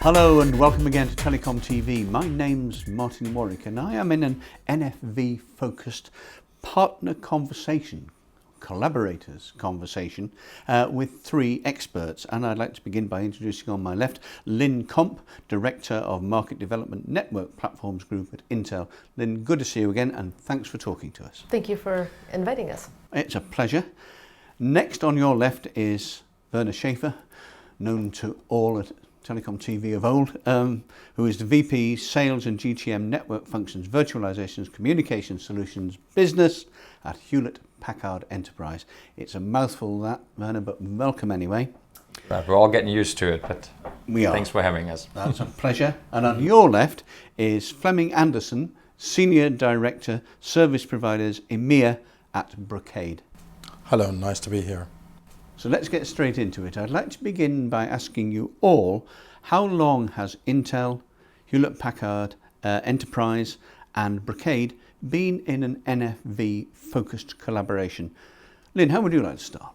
Hello and welcome again to TelecomTV. My name's Martyn Warwick and I am in an NFV focused partner conversation, collaborators conversation with three experts, and I'd like to begin by introducing on my left Lynn, Director of Market Development Network Platforms Group at Intel. Lynn, good to see you again and thanks for talking to us. Thank you for inviting us. It's a pleasure. Next on your left is Werner Schaefer, known to all at TelecomTV of old, who is the VP Sales and GTM Network Functions, Virtualizations, Communication Solutions Business at Hewlett Packard Enterprise. It's a mouthful that, Werner, but welcome anyway. Right, we're all getting used to it, but we are. Thanks for having us. That's a pleasure. And on your left is Flemming Andersen, Senior Director, Service Providers, EMEA at Brocade. Hello, nice to be here. So let's get straight into it. I'd like to begin by asking you all, how long has Intel, Hewlett Packard Enterprise and Brocade been in an NFV focused collaboration? Lynn, how would you like to start?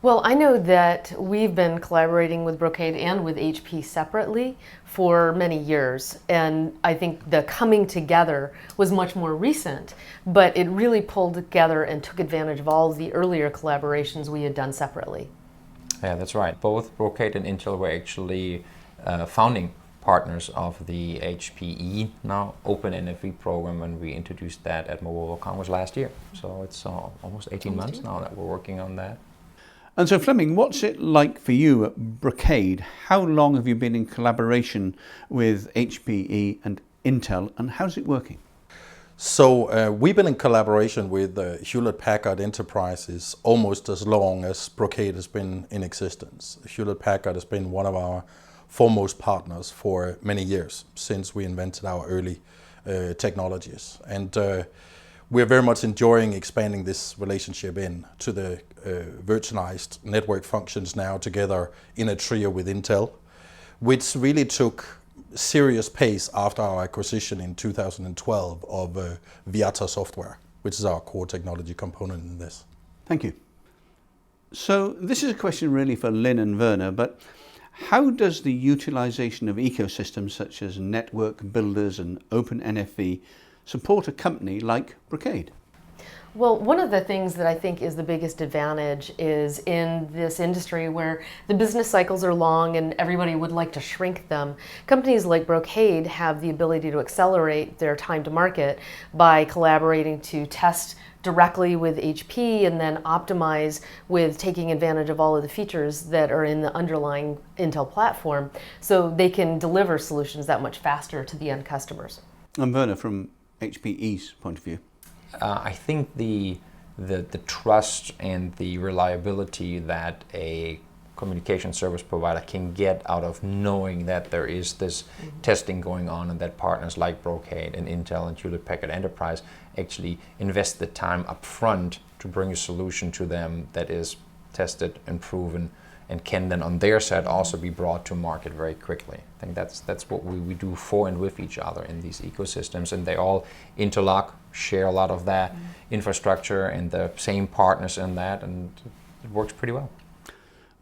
Well, I know that we've been collaborating with Brocade and with HP separately for many years, and I think the coming together was much more recent, but it really pulled together and took advantage of all of the earlier collaborations we had done separately. Yeah, that's right. Both Brocade and Intel were actually founding partners of the HPE, now Open NFV program, when we introduced that at Mobile World Congress last year. So it's almost 18 months now that we're working on that. And so, Flemming, what's it like for you at Brocade? How long have you been in collaboration with HPE and Intel, and how's it working? So we've been in collaboration with Hewlett Packard Enterprises almost as long as Brocade has been in existence. Hewlett Packard has been one of our foremost partners for many years, since we invented our early technologies. And we're very much enjoying expanding this relationship into the virtualized network functions now together in a trio with Intel, which really took serious pace after our acquisition in 2012 of vRouter software, which is our core technology component in this. Thank you. So this is a question really for Lynn and Werner, but how does the utilization of ecosystems such as network builders and Open NFV support a company like Brocade? Well, one of the things that I think is the biggest advantage is in this industry where the business cycles are long and everybody would like to shrink them. Companies like Brocade have the ability to accelerate their time to market by collaborating to test directly with HP and then optimize with taking advantage of all of the features that are in the underlying Intel platform, so they can deliver solutions that much faster to the end customers. And Werner, from HPE's point of view? I think the trust and the reliability that a communication service provider can get out of knowing that there is this testing going on and that partners like Brocade and Intel and Hewlett Packard Enterprise actually invest the time up front to bring a solution to them that is tested and proven and can then on their side also be brought to market very quickly. I think that's what we do for and with each other in these ecosystems, and they all interlock, share a lot of that infrastructure and the same partners in that, and it works pretty well.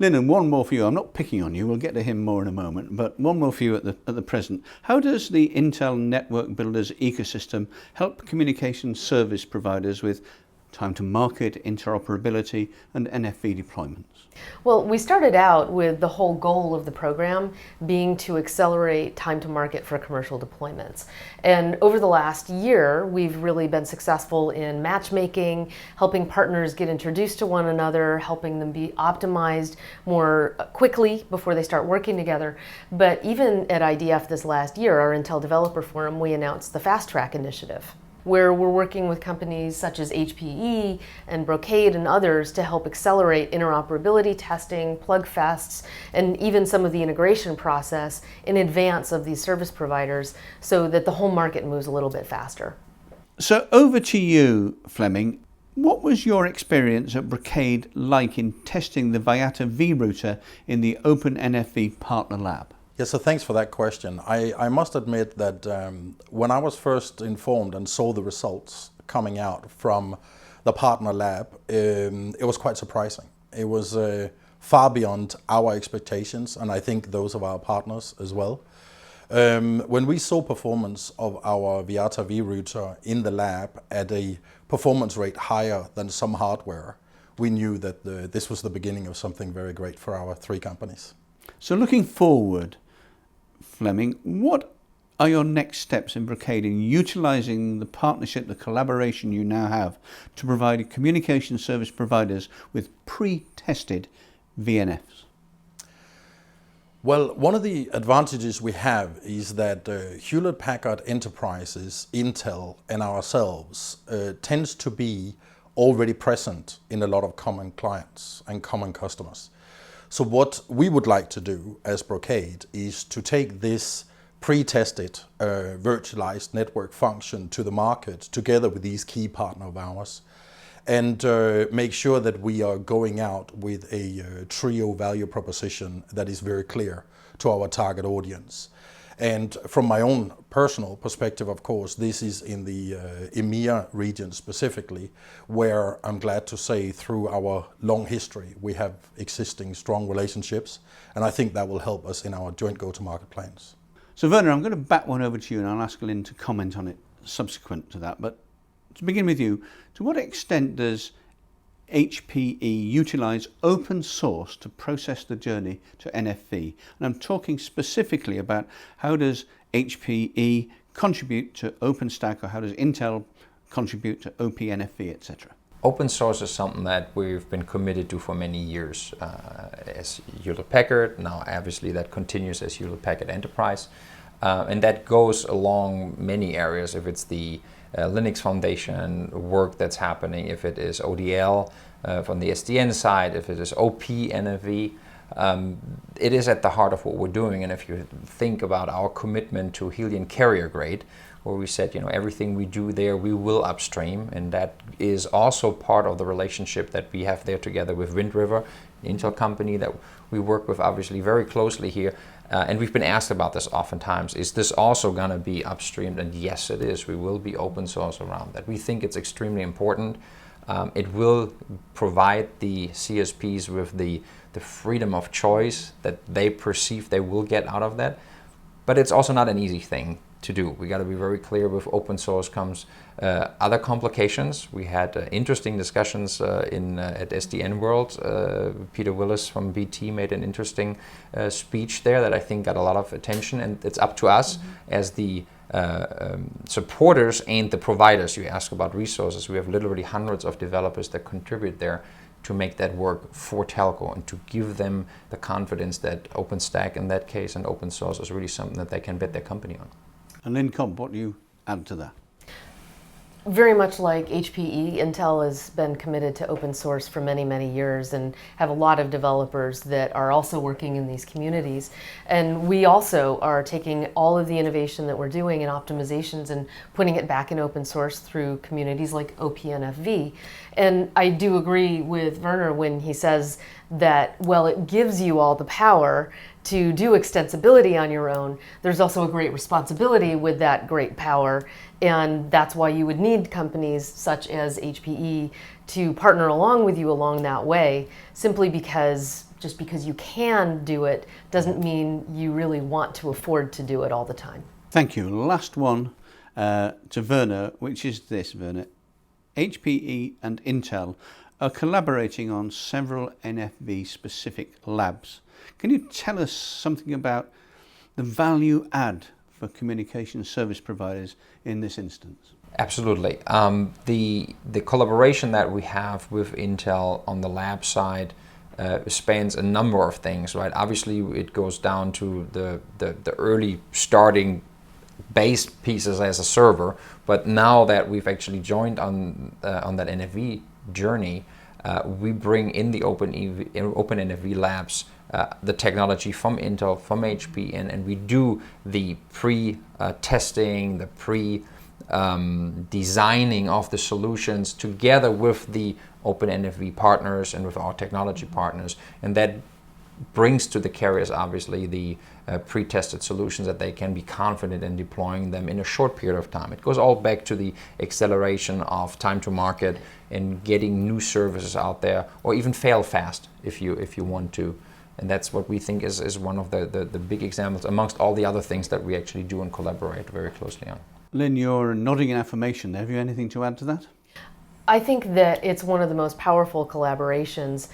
Lynn, and one more for you. I'm not picking on you, we'll get to him more in a moment, but one more for you at the present. How does the Intel Network Builders ecosystem help communication service providers with time to market, interoperability and NFV deployments? Well, we started out with the whole goal of the program being to accelerate time to market for commercial deployments. And over the last year, we've really been successful in matchmaking, helping partners get introduced to one another, helping them be optimized more quickly before they start working together. But even at IDF this last year, our Intel Developer Forum, we announced the Fast Track initiative, where we're working with companies such as HPE and Brocade and others to help accelerate interoperability testing, plug fests, and even some of the integration process in advance of these service providers so that the whole market moves a little bit faster. So over to you, Flemming. What was your experience at Brocade like in testing the vRouter in the Open NFV Partner Lab? Yeah, so thanks for that question. I must admit that when I was first informed and saw the results coming out from the partner lab, it was quite surprising. It was far beyond our expectations, and I think those of our partners as well. When we saw performance of our vRouter vRouter in the lab at a performance rate higher than some hardware, we knew that this was the beginning of something very great for our three companies. So looking forward, Flemming, what are your next steps in Brocade in utilising the partnership, the collaboration you now have to provide communication service providers with pre-tested VNFs? Well, one of the advantages we have is that Hewlett Packard Enterprises, Intel and ourselves tends to be already present in a lot of common clients and common customers. So what we would like to do as Brocade is to take this pre-tested virtualized network function to the market together with these key partners of ours, and make sure that we are going out with a trio value proposition that is very clear to our target audience. And from my own personal perspective, of course, this is in the EMEA region specifically, where I'm glad to say through our long history, we have existing strong relationships, and I think that will help us in our joint go-to-market plans. So Werner, I'm going to bat one over to you and I'll ask Lynn to comment on it subsequent to that. But to begin with you, to what extent does HPE utilise open source to process the journey to NFV? And I'm talking specifically about how does HPE contribute to OpenStack, or how does Intel contribute to OPNFV, etc.? Open source is something that we've been committed to for many years as Hewlett Packard. Now, obviously, that continues as Hewlett Packard Enterprise. And that goes along many areas. If it's the Linux Foundation work that's happening, if it is ODL from the SDN side, if it is OPNFV, it is at the heart of what we're doing. And if you think about our commitment to Helium carrier grade, where we said, everything we do there, we will upstream, and that is also part of the relationship that we have there together with Wind River, the Intel company that we work with obviously very closely here. And we've been asked about this oftentimes, is this also going to be upstreamed? And yes, it is. We will be open source around that. We think it's extremely important. It will provide the CSPs with the freedom of choice that they perceive they will get out of that. But it's also not an easy thing to do. We got to be very clear. With open source comes other complications. We had interesting discussions at SDN World. Peter Willis from BT made an interesting speech there that I think got a lot of attention, and it's up to us as the supporters and the providers. You ask about resources. We have literally hundreds of developers that contribute there to make that work for telco and to give them the confidence that OpenStack in that case and open source is really something that they can bet their company on. And Lynn, what do you add to that? Very much like HPE, Intel has been committed to open source for many, many years and have a lot of developers that are also working in these communities. And we also are taking all of the innovation that we're doing in optimizations and putting it back in open source through communities like OPNFV. And I do agree with Werner when he says that, well, it gives you all the power to do extensibility on your own. There's also a great responsibility with that great power, and that's why you would need companies such as HPE to partner along with you along that way, simply because just because you can do it doesn't mean you really want to afford to do it all the time. Thank you. Last one to Werner, which is this, Werner. HPE and Intel are collaborating on several NFV specific labs. Can you tell us something about the value add for communication service providers in this instance? Absolutely. The collaboration that we have with Intel on the lab side spans a number of things, right? Obviously, it goes down to the early starting base pieces as a server, but now that we've actually joined on that NFV journey, we bring in the Open NFV labs the technology from Intel, from HPE, and we do the pre-testing, the pre-designing of the solutions together with the Open NFV partners and with our technology partners, and that brings to the carriers obviously the pre-tested solutions that they can be confident in deploying them in a short period of time. It goes all back to the acceleration of time to market and getting new services out there, or even fail fast if you want to. And that's what we think is one of the big examples amongst all the other things that we actually do and collaborate very closely on. Lynn, you're nodding in affirmation there. Have you anything to add to that? I think that it's one of the most powerful collaborations,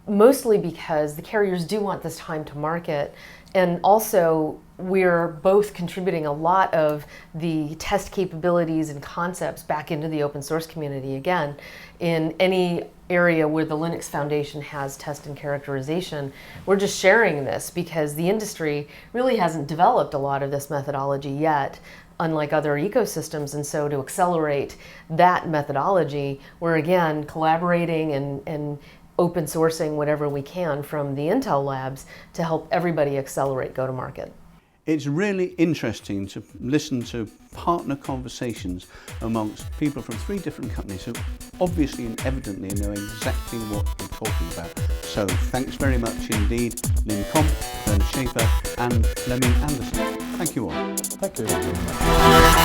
mostly because the carriers do want this time to market, and also we're both contributing a lot of the test capabilities and concepts back into the open source community. Again, in any area where the Linux Foundation has test and characterization, we're just sharing this because the industry really hasn't developed a lot of this methodology yet, unlike other ecosystems. And so to accelerate that methodology, we're again collaborating and open sourcing whatever we can from the Intel labs to help everybody accelerate go-to-market. It's really interesting to listen to partner conversations amongst people from 3 different companies who obviously and evidently know exactly what we're talking about. So thanks very much indeed, Lynn, Werner, Schaefer and Flemming Andersen. Thank you all. Thank you.